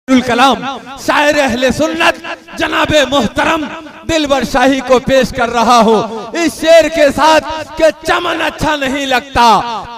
कलाम शायर अहले सुन्नत जनाबे मोहतरम दिलबर शाही को पेश कर रहा हूँ इस शेर के साथ कि चमन अच्छा नहीं लगता,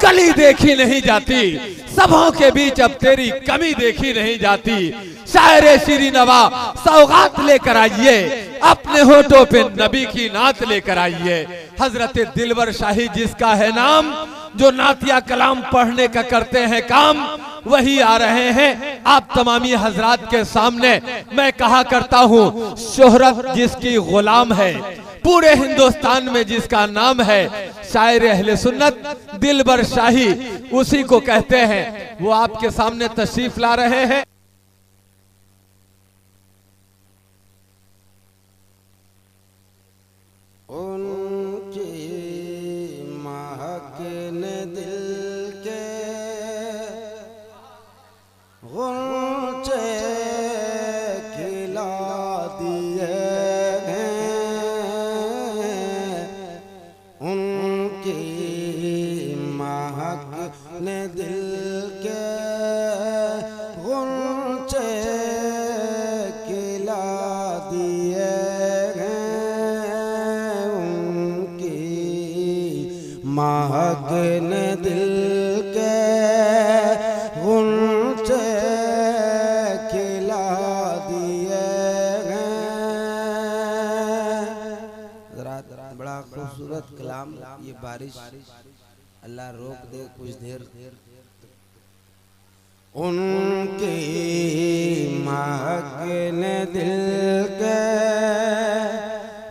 कली देखी नहीं जाती, सबों के बीच अब तेरी कमी देखी नहीं जाती। शायर शीरी नवा सौगात लेकर आइए, अपने होठों पे नबी की नात लेकर आइए। हजरत दिलबर शाही जिसका है नाम, जो नातिया कलाम पढ़ने का करते हैं काम, वही आ रहे हैं आप तमामी हजरात के सामने। मैं कहा करता हूँ शोहरत जिसकी गुलाम है, पूरे हिंदुस्तान में जिसका नाम है, शायर अहले सुन्नत दिलबर शाही उसी को कहते हैं। वो आपके सामने तशरीफ ला रहे हैं। महकने दिल के गुंचे खिला दिए हैं। बड़ा खूबसूरत कलाम ये बारिश अल्लाह रोक दे कुछ देर। उनकी महकने दिल के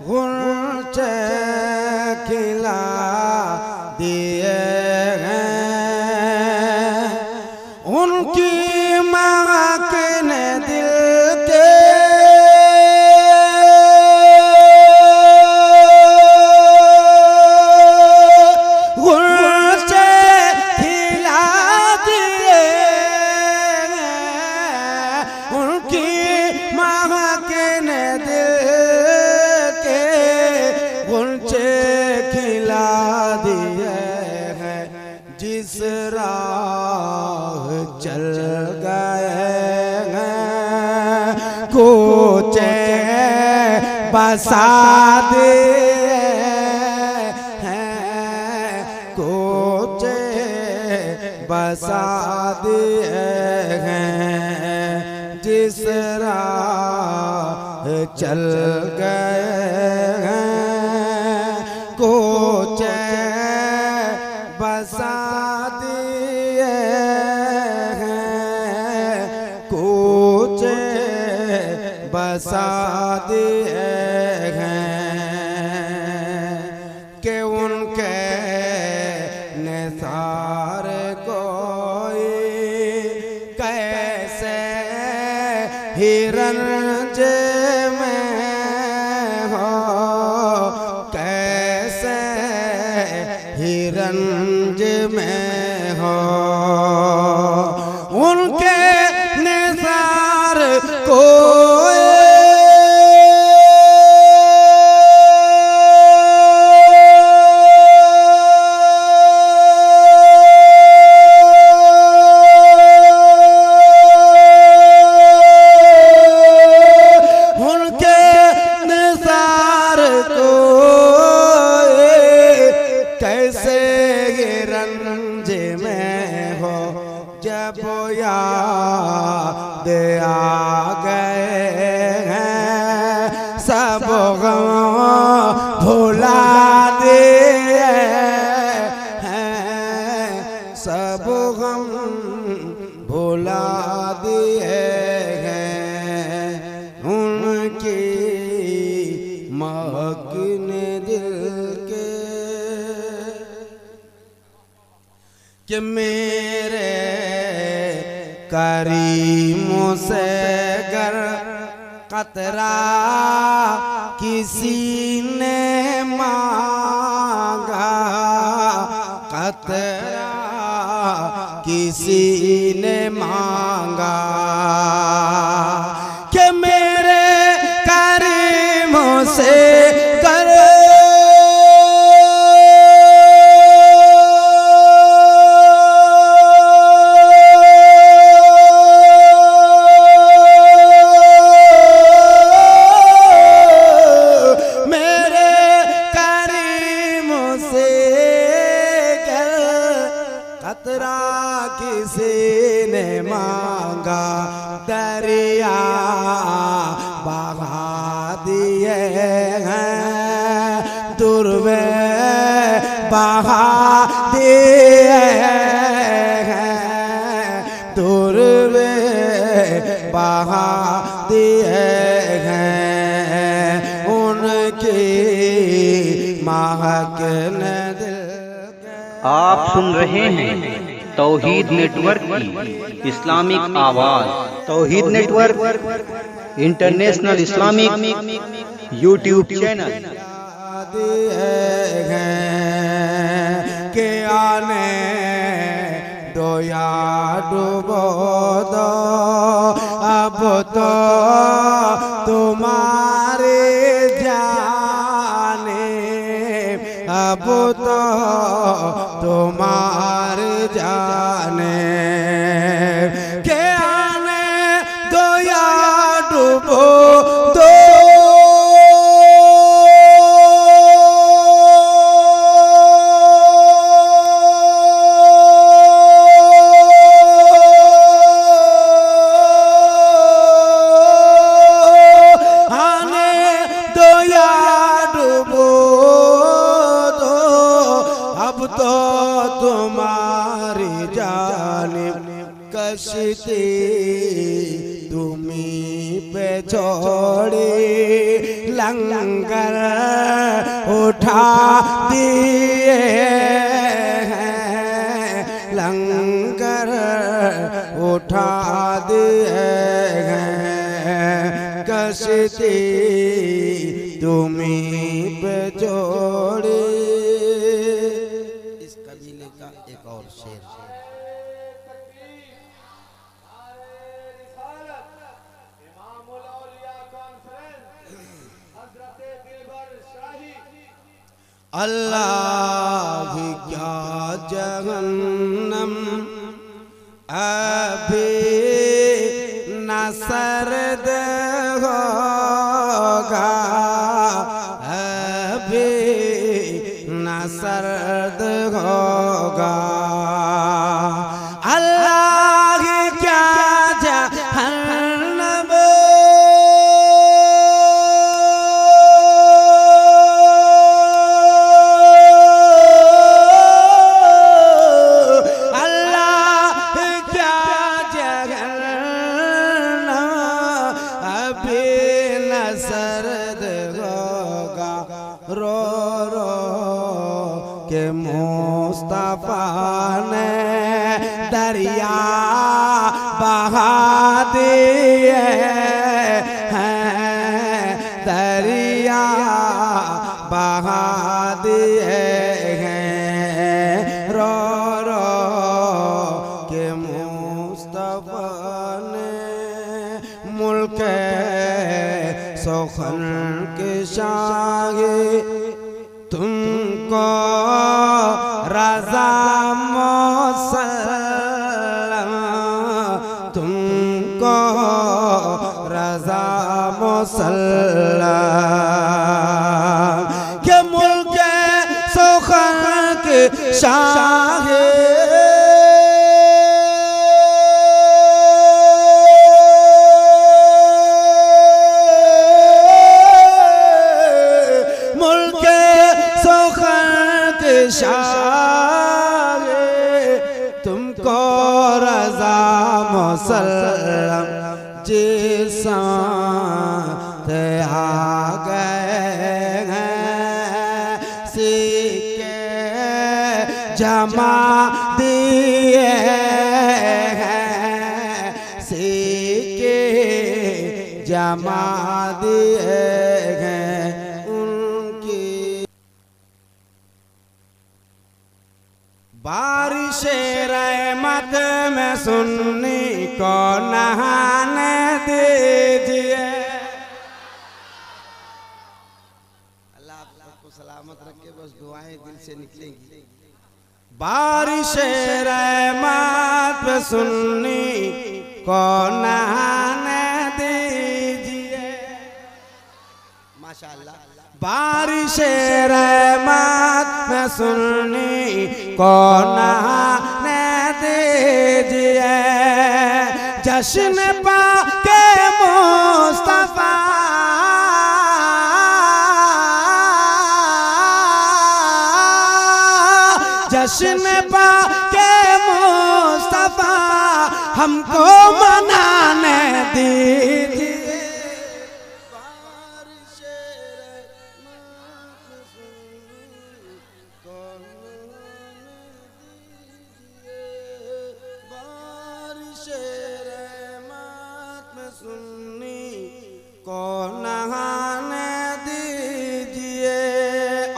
गुंचे खिला दिए हैं, उनकी महकने दिल के गुंचे खिला दिए हैं, उनकी महकने दिल के गुंचे खिला दिए हैं। जिस राह चल गए हैं कोचे बसा दिए हैं, कोचे बसा दिए हैं। जिस राह चल गए हैं कोचे बसा दिए हैं, कोचे बसा दिए हैं। कि उनके निसार कोई कैसे हिरंज में हो, कैसे हिरंज में हो। उनके निसार कोई जब याद आ गए हैं सब गम भुला दिए हैं, सब गम भुला दिए हैं। उनकी महकने दिल के कि मेरे करीमों से गर कतरा किसी ने मांगा, कतरा किसी ने मांगा। कि मेरे करीमों से गर दरिया बहा दिए हैं, दुर्वे बहा दिए हैं, दुर्वे बहा दिए हैं, उनकी महक ने दिल। आप सुन रहे हैं तौहीद नेटवर्क की इस्लामिक आवाज। Tauheed network international Islamic YouTube channel. के आने दो या डूबो दो, अब तो तुम्हारे जाने, अब तो तुम्हारे जाने, के आने दो या डूबो दो। कश्ती तुम्हीं पे छोड़ी, लंगर उठा दिए हैं, लंगर उठा दिए हैं, कश्ती तुम्हीं पे छोड़ी। इस कबीले का एक और शेर। अल्लाह भी क्या जहन्नम अभी न सर्द होगा, अभी न सर्द होगा। अल्लाह की क्या जहन्नम सर्द होगा, रो रो के मुस्तफा ने दरिया बहा दिए हैं, दरिया बहा दिए हैं, रो रो के मुस्तफा ने मुल्क सोखन के शाहे तुमको रज़ा मुसल्लम, तुमको रज़ा मुसल्लम, के मुल्क सोखन के शाहे शाहे तुमको रज़ा मुसल्लम, जिसम आ गए हैं, सिक्के जमा दिए हैं, सिक्के जमा दिए हैं, बारिश रहमत में सुन्नी को नहाने दीजिए। अल्लाह आपको सलामत रखे, बस दुआएं दिल से निकलेंगी। बारिश रहमत में सुन्नी को नहाने दीजिए, माशाअल्लाह। बारिश रहमत में सुन्नी को नहाने दीजिए, जश्न पाके मुस्तफा जश्न पाके मुस्तफा हमको मनाने दीजिए।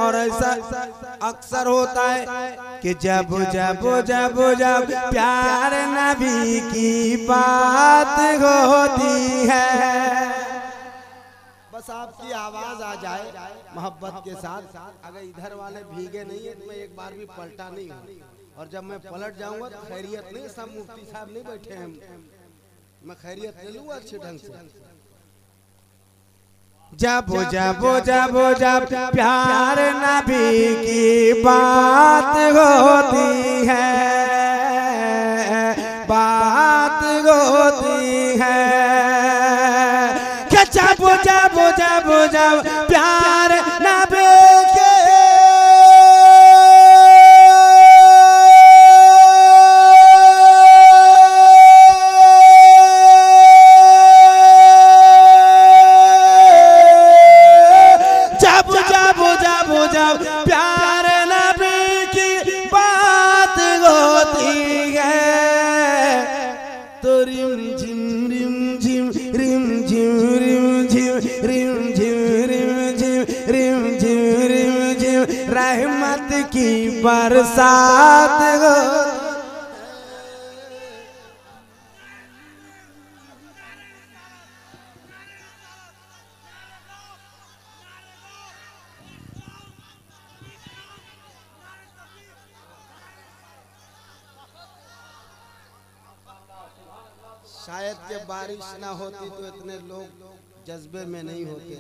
और ऐसा अक्सर होता है कि जब जब जब जब प्यार नबी की बात होती है, बस आपकी आवाज आ जाए मोहब्बत के साथ, अगर इधर वाले भीगे नहीं है तो मैं एक बार भी पलटा नहीं हूँ। और जब मैं पलट जाऊंगा तो खैरियत नहीं, सब मुफ्ती साहब नहीं बैठे हैं, मैं खैरियत ले लूँगा अच्छे ढंग से। जब जब जब जब प्यार नबी की बात होती है, बात होती है कि जब जब जब जब प्यार नबी के प्यार नबी की बात होती है तो रिम झिम रिम झिम रिम झिम रिम झिम रिम झिम रिम झिम रिम झिम रिम झिम रहमत की बरसात हो। शायद के बारिश ना होती तो इतने लोग जज्बे में नहीं होते।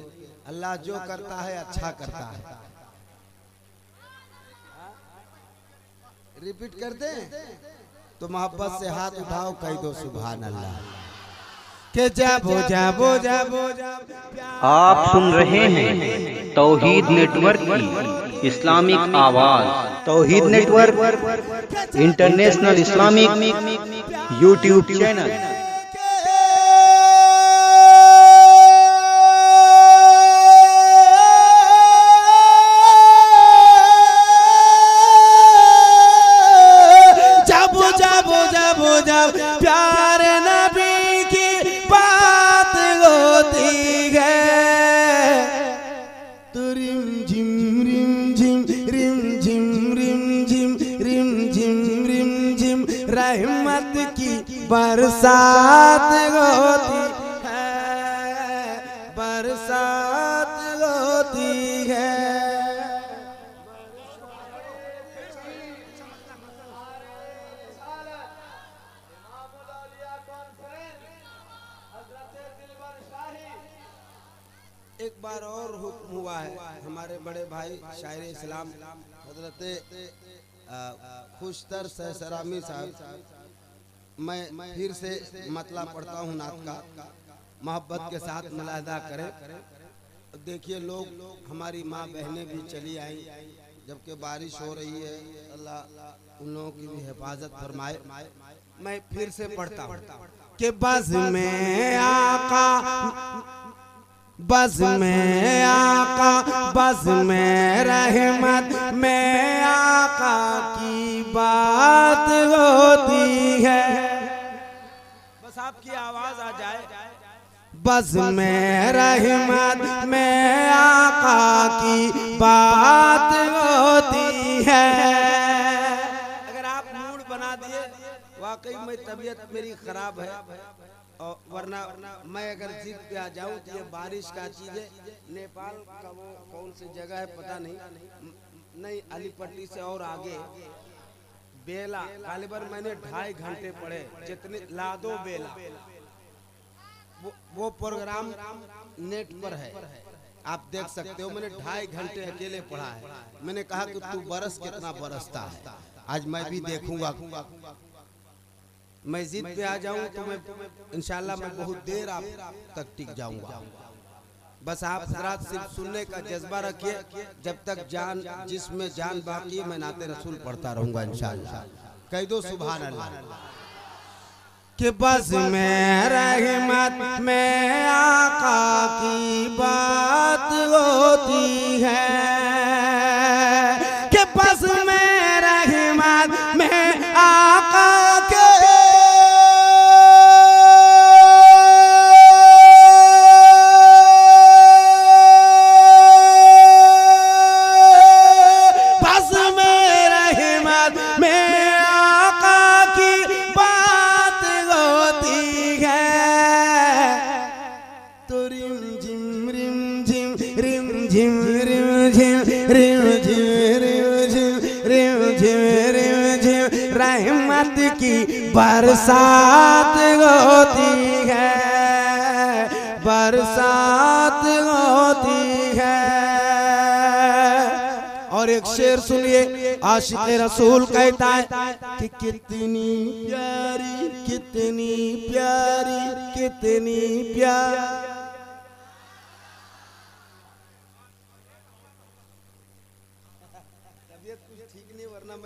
अल्लाह जो करता है अच्छा करता है। रिपीट कर दे तो मोहब्बत से हाथ उठाओ, कह दो सुभान अल्लाह के जाबो जाबो जाबो। आप सुन रहे हैं तौहीद नेटवर्क की इस्लामिक आवाज। Tauheed network international Islamic YouTube channel. प्यार नबी की बात होती है तो रिम झिम रिम झिम रिम झिम रिम झिम रिम झिम रिम झिम रहमत की बरसात होती है, बरसात होती है। एक बार और हुक्म हुआ है, हमारे बड़े भाई शायर इस्लाम हजरत खुशतर सहसरामी साहब, मैं फिर से मतला पढ़ता हूँ नात का, मोहब्बत के साथ मुलाहिदा करें। देखिए लोग हमारी माँ बहनें भी चली आई, जबकि बारिश हो रही है, अल्लाह उन लोगों की भी हिफाजत फरमाए। मैं फिर से पढ़ता हूँ कि बस में आका, बस में आका, बस में रहमत में आका की बात होती है। बस आपकी आवाज आ जाए, बस में रहमत में आका की बात होती है। अगर आप मूड बना दिए, वाकई में तबीयत मेरी खराब है, और वरना मैं अगर जिद पे आ जाऊं तो ये बारिश का चीज है। नेपाल का वो कौन सी जगह है पता नहीं, अलीपट्टी से और आगे बेला, गालिबन मैंने 2.5 घंटे पढ़े, जितने लादो बेला वो प्रोग्राम नेट पर है, आप देख सकते हो। मैंने 2.5 घंटे अकेले पढ़ा है। मैंने कहा कि तू बरस कितना बरसता है, आज मैं भी देखूंगा। मस्जिद पे आ जाऊं तो मैं इंशाल्लाह मैं बहुत देर आप तक टिक जाऊंगा। बस आप हज़रात सिर्फ सुनने का जज्बा रखिए, जब तक जान जिसमें जान बाकी है मैं नाते रसूल पढ़ता रहूंगा इंशाल्लाह। कह दो सुभान अल्लाह। कि बस में रहमत में आका की बात होती है, कि बस में रहमत में आका के रहमत की बरसात होती है, बरसात होती है। और एक शेर सुनिए, आशिक रसूल कहता है कि कितनी प्यारी कितनी प्यारी कितनी प्यारी। ठीक नहीं, वरना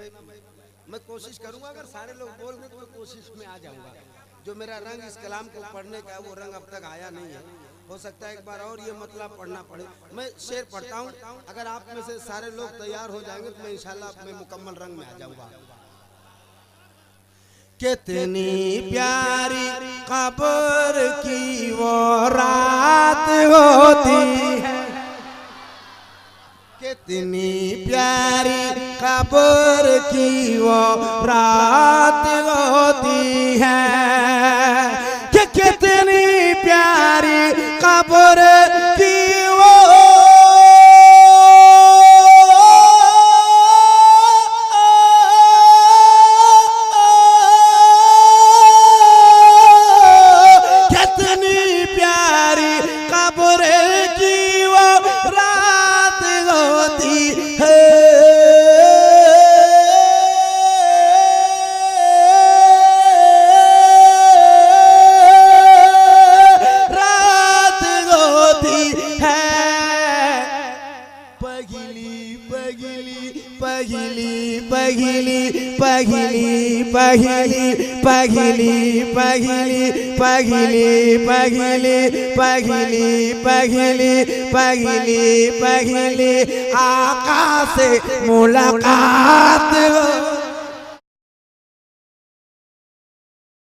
मैं कोशिश करूंगा, अगर सारे लोग बोल रहे तो मैं कोशिश में आ जाऊंगा। जो मेरा रंग इस कलाम को पढ़ने का वो रंग अब तक आया नहीं है, हो सकता है एक बार और ये मतलब पढ़ना पड़े। मैं शेर पढ़ता हूँ, अगर आप में से सारे लोग तैयार हो जाएंगे तो मैं इंशाल्लाह अपने मुकम्मल रंग में आ जाऊंगा। कितनी प्यारी कब्र की वो रात होती है, कितनी प्यारी कब्र की वो रात होती है, कि कितनी प्यारी कब्र की वो कितनी प्यारी कब्र की वो रात होती है। रात होती है पगली पगली पगली पगली पगली पगली पगली पगली पगली पगली पगली पगली पगली पगली आका से मुलाकात हो।